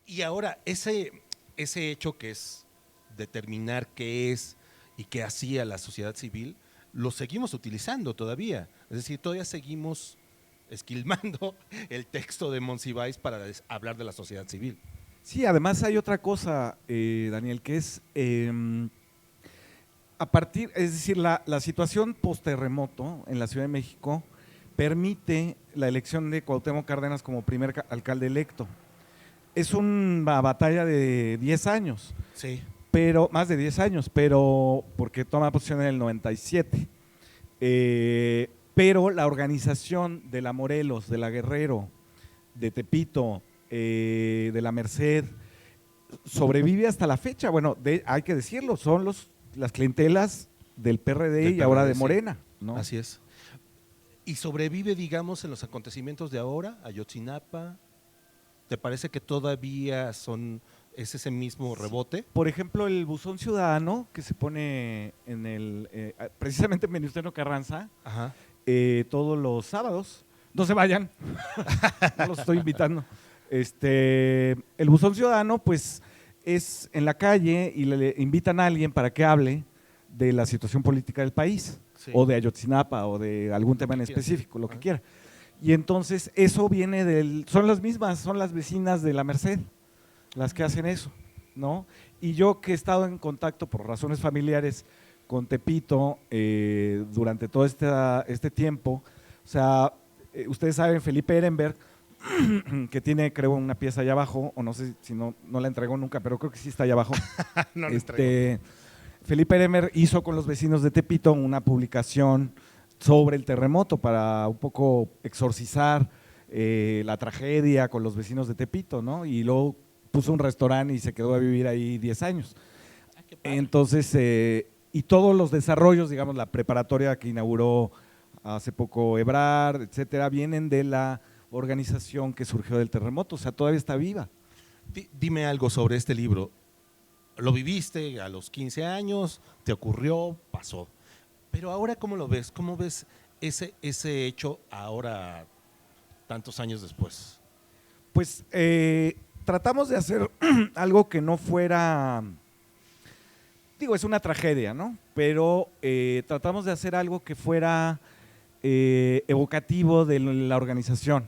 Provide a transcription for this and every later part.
Y ahora, ese hecho que es determinar qué es y qué hacía la sociedad civil, lo seguimos utilizando todavía. Es decir, todavía seguimos esquilmando el texto de Monsiváis para hablar de la sociedad civil. Sí, además hay otra cosa, Daniel, que es es decir, la situación post-terremoto en la Ciudad de México permite la elección de Cuauhtémoc Cárdenas como primer alcalde electo. Es una batalla de 10 años, Sí. pero más de 10 años, pero porque toma posición en el 97. Pero la organización de la Morelos, de la Guerrero, de Tepito, de la Merced, sobrevive hasta la fecha. Bueno, hay que decirlo, son las clientelas del PRD y ahora de Morena, ¿no? Así es. ¿Y sobrevive, digamos, en los acontecimientos de ahora, Ayotzinapa? ¿Te parece que todavía es ese mismo rebote? Por ejemplo, el buzón ciudadano que se pone precisamente en Venustiano Carranza, Ajá. todos los sábados. No se vayan, no los estoy invitando. El buzón ciudadano, pues, es en la calle y le invitan a alguien para que hable de la situación política del país, sí, o de Ayotzinapa, o de algún tema en específico, lo que quiera. Y entonces eso viene son las mismas, son las vecinas de la Merced las que hacen eso, ¿no? Y yo que he estado en contacto por razones familiares con Tepito durante todo este tiempo, o sea, ustedes saben, Felipe Ehrenberg, que tiene, creo, una pieza allá abajo, o no sé si no la entregó nunca, pero creo que sí está allá abajo. No la entregó. Felipe Ehrenberg hizo con los vecinos de Tepito una publicación sobre el terremoto para un poco exorcizar la tragedia con los vecinos de Tepito, ¿no? Y luego puso un restaurante y se quedó a vivir ahí 10 años. Entonces, y todos los desarrollos, digamos, la preparatoria que inauguró hace poco Ebrard, etcétera, vienen de la organización que surgió del terremoto, o sea, todavía está viva. Dime algo sobre este libro. Lo viviste a los 15 años, te ocurrió, pasó. Pero ahora, ¿cómo lo ves? ¿Cómo ves ese hecho ahora, tantos años después? Pues tratamos de hacer algo que no fuera, digo, es una tragedia, ¿no? Pero tratamos de hacer algo que fuera evocativo de la organización.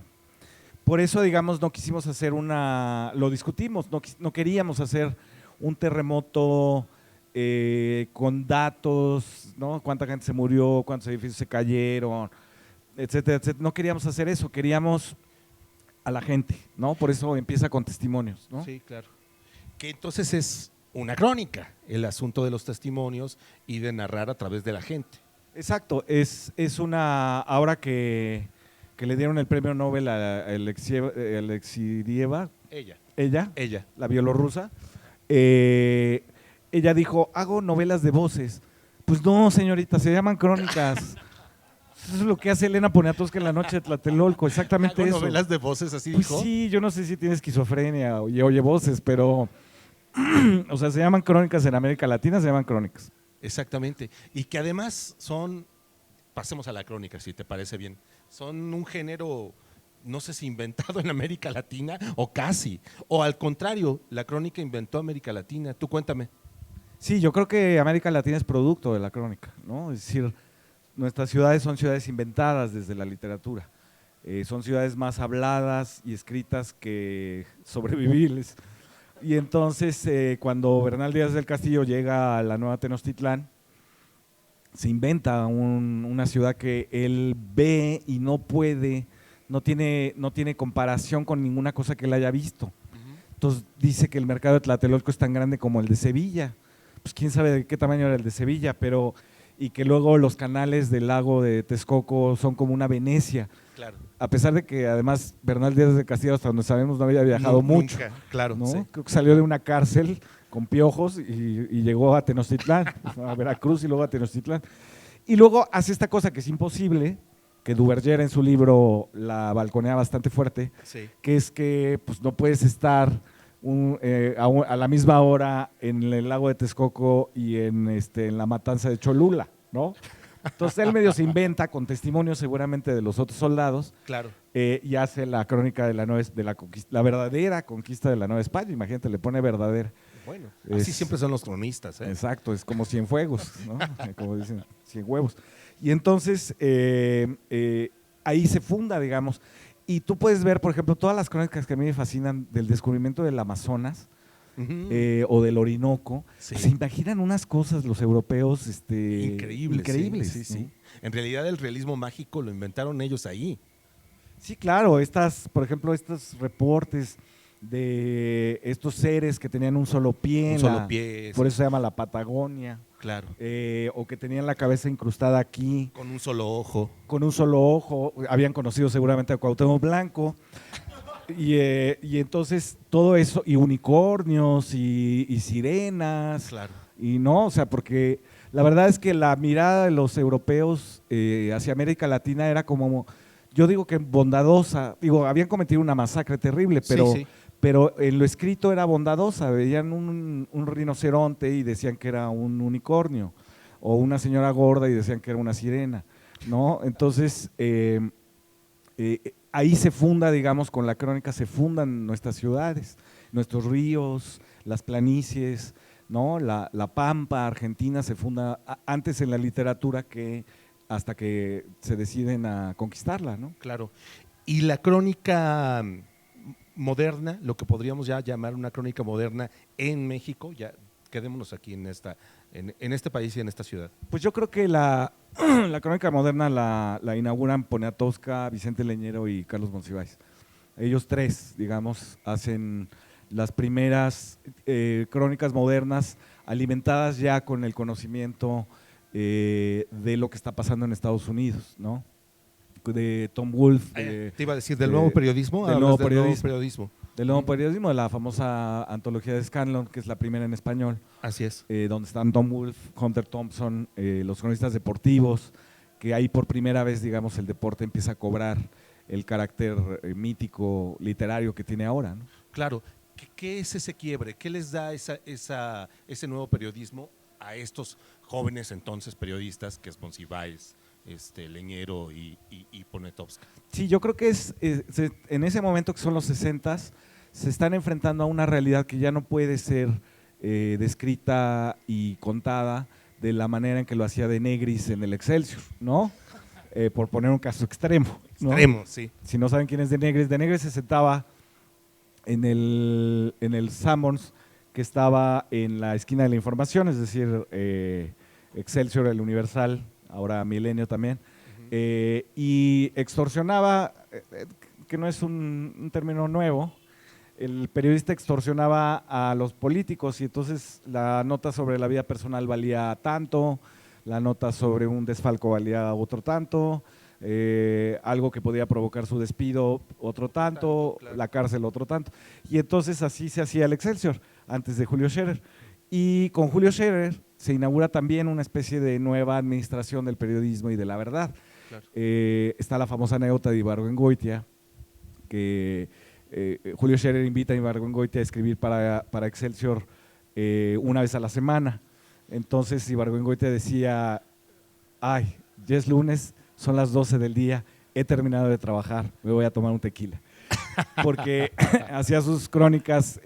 Por eso, digamos, no quisimos hacer lo discutimos, no queríamos hacer un terremoto con datos, ¿no? Cuánta gente se murió, cuántos edificios se cayeron, etcétera, etcétera. No queríamos hacer eso, queríamos a la gente, ¿no? Por eso empieza con testimonios, ¿no? Sí, claro. Que entonces es una crónica, el asunto de los testimonios y de narrar a través de la gente. Exacto, es ahora que le dieron el premio Nobel a Alexieva, ella, la bielorrusa, ella dijo, hago novelas de voces. Pues no, señorita, se llaman crónicas. Eso es lo que hace Elena Poniatowska en La noche de Tlatelolco, exactamente eso. ¿Novelas de voces así pues dijo? Sí, yo no sé si tiene esquizofrenia y oye voces, pero o sea, se llaman crónicas en América Latina, se llaman crónicas. Exactamente. Y que además pasemos a la crónica, si te parece bien, son un género, no sé si inventado en América Latina o casi, o al contrario, la crónica inventó América Latina. Tú cuéntame. Sí, yo creo que América Latina es producto de la crónica, ¿no? Es decir, nuestras ciudades son ciudades inventadas desde la literatura. Son ciudades más habladas y escritas que sobrevivibles. Y entonces, cuando Bernal Díaz del Castillo llega a la Nueva Tenochtitlán, se inventa una ciudad que él ve y no puede, no tiene comparación con ninguna cosa que él haya visto. Entonces dice que el mercado de Tlatelolco es tan grande como el de Sevilla. Pues quién sabe de qué tamaño era el de Sevilla, y que luego los canales del lago de Texcoco son como una Venecia. Claro. A pesar de que además Bernal Díaz del Castillo, hasta donde sabemos, no había viajado mucho. Nunca, claro. ¿no? Sí. Creo que salió de una cárcel con piojos y llegó a Tenochtitlán, a Veracruz y luego a Tenochtitlán. Y luego hace esta cosa que es imposible, que Duverger en su libro la balconea bastante fuerte, sí, que es que pues, no puedes estar a la misma hora en el lago de Texcoco y en la matanza de Cholula, ¿no? Entonces él medio se inventa, con testimonio seguramente de los otros soldados, Claro. y hace la crónica de la verdadera conquista de la Nueva España. Imagínate, le pone verdadera. Bueno, así Es- siempre son los cronistas, ¿eh? Exacto, es como Cienfuegos, ¿no? Como dicen, 100 huevos. Y entonces ahí se funda, digamos. Y tú puedes ver, por ejemplo, todas las crónicas que a mí me fascinan del descubrimiento del Amazonas Ujú. o del Orinoco. Sí. Se imaginan unas cosas los europeos Increíbles. increíbles. Sí, sí, ¿no? sí. En realidad el realismo mágico lo inventaron ellos ahí. Sí, claro, por ejemplo, estos reportes de estos seres que tenían un solo pie, Un en solo la- pie. por Sí, eso se llama la Patagonia, claro. o que tenían la cabeza incrustada aquí, Con un solo ojo. con un solo ojo, habían conocido seguramente a Cuauhtémoc Blanco, y entonces todo eso, y unicornios, y sirenas, Claro. y no, o sea, porque la verdad es que la mirada de los europeos hacia América Latina era como, yo digo que bondadosa, digo, habían cometido una masacre terrible, pero, Sí, sí. pero en lo escrito era bondadosa, veían un rinoceronte y decían que era un unicornio, o una señora gorda y decían que era una sirena, ¿no? Entonces, ahí se funda, digamos, con la crónica se fundan nuestras ciudades, nuestros ríos, las planicies, ¿no? La Pampa Argentina se funda antes en la literatura que hasta que se deciden a conquistarla, ¿no? Claro. Y la crónica moderna, lo que podríamos ya llamar una crónica moderna en México, ya quedémonos aquí en este país y en esta ciudad. Pues yo creo que la crónica moderna la inauguran Poniatowska, Vicente Leñero y Carlos Monsiváis. Ellos tres, digamos, hacen las primeras crónicas modernas alimentadas ya con el conocimiento de lo que está pasando en Estados Unidos, ¿no? De Tom Wolfe, Te iba a decir, ¿del nuevo periodismo? del Hablas nuevo del periodismo. Del nuevo periodismo, de la famosa antología de Scanlon, que es la primera en español, Así es. donde están Tom Wolfe, Hunter Thompson, los cronistas deportivos, que ahí por primera vez, digamos, el deporte empieza a cobrar el carácter mítico, literario que tiene ahora, ¿no? Claro. ¿Qué es ese quiebre? ¿Qué les da ese nuevo periodismo a estos jóvenes entonces periodistas que es Monsiváis, Leñero y Poniatowska? Sí, yo creo que en ese momento que son los 60s, se están enfrentando a una realidad que ya no puede ser descrita y contada de la manera en que lo hacía de Negris en el Excelsior, ¿no? Por poner un caso extremo, ¿no? Extremo, sí. Si no saben quién es de Negris se sentaba en el Sanborns, que estaba en la esquina de la información, es decir, Excelsior, el Universal, ahora Milenio también, y extorsionaba, que no es un término nuevo, el periodista extorsionaba a los políticos y entonces la nota sobre la vida personal valía tanto, la nota sobre un desfalco valía otro tanto, algo que podía provocar su despido otro tanto, Claro. la cárcel otro tanto. Y entonces así se hacía el Excelsior antes de Julio Scherer. Y con Julio Scherer se inaugura también una especie de nueva administración del periodismo y de la verdad. Claro. Está la famosa anécdota de Ibargüengoitia, que Julio Scherer invita a Ibargüengoitia a escribir para Excelsior una vez a la semana. Entonces Ibargüengoitia decía, ay, ya es lunes, son las 12 del día, he terminado de trabajar, me voy a tomar un tequila. Porque hacía sus crónicas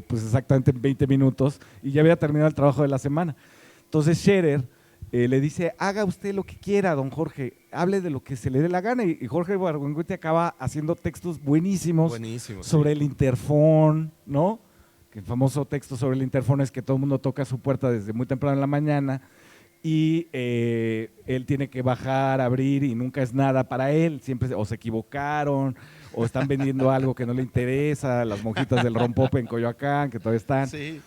pues exactamente en 20 minutos y ya había terminado el trabajo de la semana. Entonces Scherer le dice, haga usted lo que quiera, don Jorge, hable de lo que se le dé la gana. Y Jorge Ibargüengoitia acaba haciendo textos buenísimos sobre sí. el interfón, ¿no? Que el famoso texto sobre el interfón es que todo el mundo toca su puerta desde muy temprano en la mañana y él tiene que bajar, abrir y nunca es nada para él, siempre o se equivocaron o están vendiendo algo que no le interesa, las monjitas del rompope en Coyoacán que todavía están, Sí.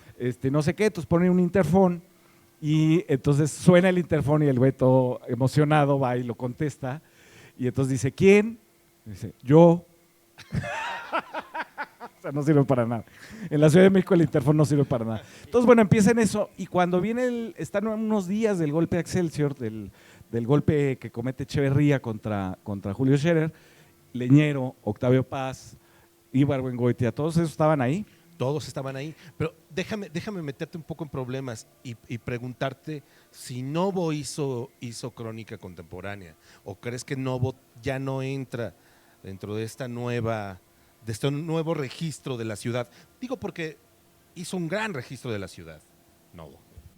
no sé qué, entonces ponen un interfón y entonces suena el interfón y el güey todo emocionado va y lo contesta y entonces dice, ¿quién? Y dice, yo. O sea, no sirve para nada. En la Ciudad de México el interfón no sirve para nada. Entonces, bueno, empieza en eso y cuando viene están unos días del golpe a Excelsior, del golpe que comete Echeverría contra Julio Scherer, Leñero, Octavio Paz, Ibargüengoitia, todos esos estaban ahí. Todos estaban ahí. Pero déjame meterte un poco en problemas y preguntarte si Novo hizo crónica contemporánea, o crees que Novo ya no entra dentro de este nuevo registro de la ciudad. Digo porque hizo un gran registro de la ciudad, Novo.